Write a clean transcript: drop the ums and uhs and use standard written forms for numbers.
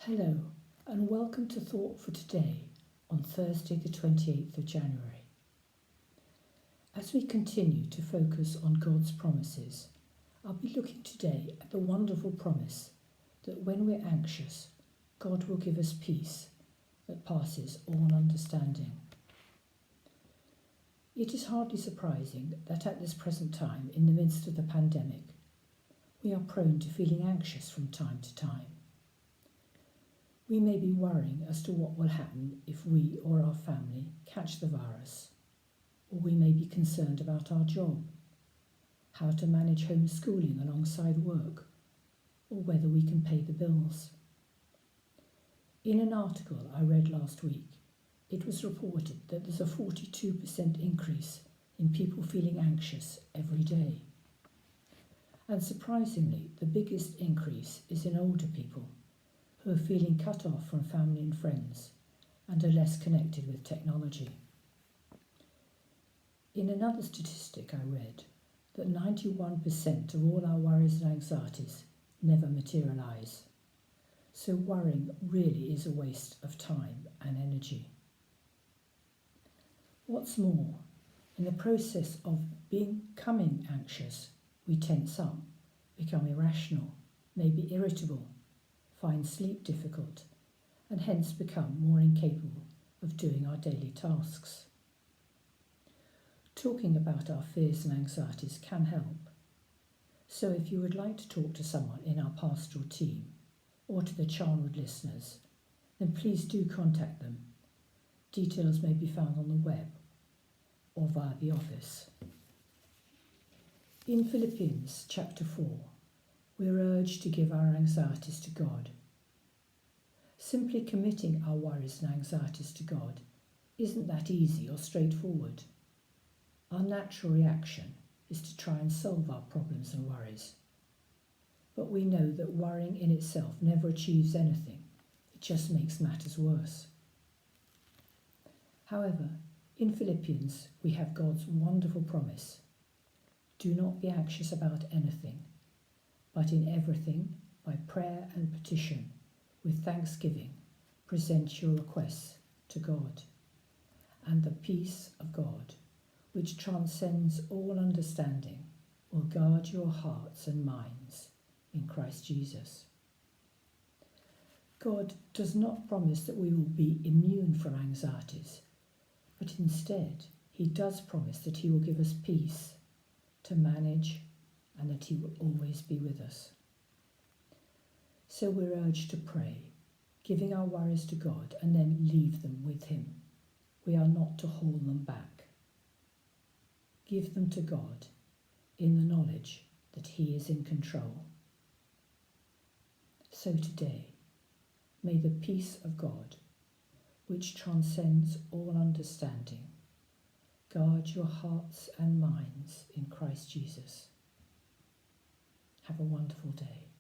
Hello, and welcome to Thought for Today on Thursday, the 28th of January. As we continue to focus on God's promises, I'll be looking today at the wonderful promise that when we're anxious, God will give us peace that passes all understanding. It is hardly surprising that at this present time, in the midst of the pandemic, we are prone to feeling anxious from time to time. We may be worrying as to what will happen if we or our family catch the virus, or we may be concerned about our job, how to manage homeschooling alongside work, or whether we can pay the bills. In an article I read last week, it was reported that there's a 42% increase in people feeling anxious every day. And surprisingly, the biggest increase is in older people, who are feeling cut off from family and friends and are less connected with technology. In another statistic I read that 91% of all our worries and anxieties never materialise. So worrying really is a waste of time and energy. What's more, in the process of becoming anxious, we tense up, become irrational, may be irritable, find sleep difficult, and hence become more incapable of doing our daily tasks. Talking about our fears and anxieties can help. So if you would like to talk to someone in our pastoral team or to the Charnwood listeners, then please do contact them. Details may be found on the web or via the office. In Philippians chapter 4, we are urged to give our anxieties to God. Simply committing our worries and anxieties to God isn't that easy or straightforward. Our natural reaction is to try and solve our problems and worries. But we know that worrying in itself never achieves anything, it just makes matters worse. However, in Philippians we have God's wonderful promise. Do not be anxious about anything, but in everything, by prayer and petition, with thanksgiving, present your requests to God. And the peace of God, which transcends all understanding, will guard your hearts and minds in Christ Jesus. God does not promise that we will be immune from anxieties, but instead he does promise that he will give us peace to manage and that he will always be with us. So we're urged to pray, giving our worries to God and then leave them with him. We are not to hold them back. Give them to God in the knowledge that he is in control. So today, may the peace of God, which transcends all understanding, guard your hearts and minds in Christ Jesus. Have a wonderful day.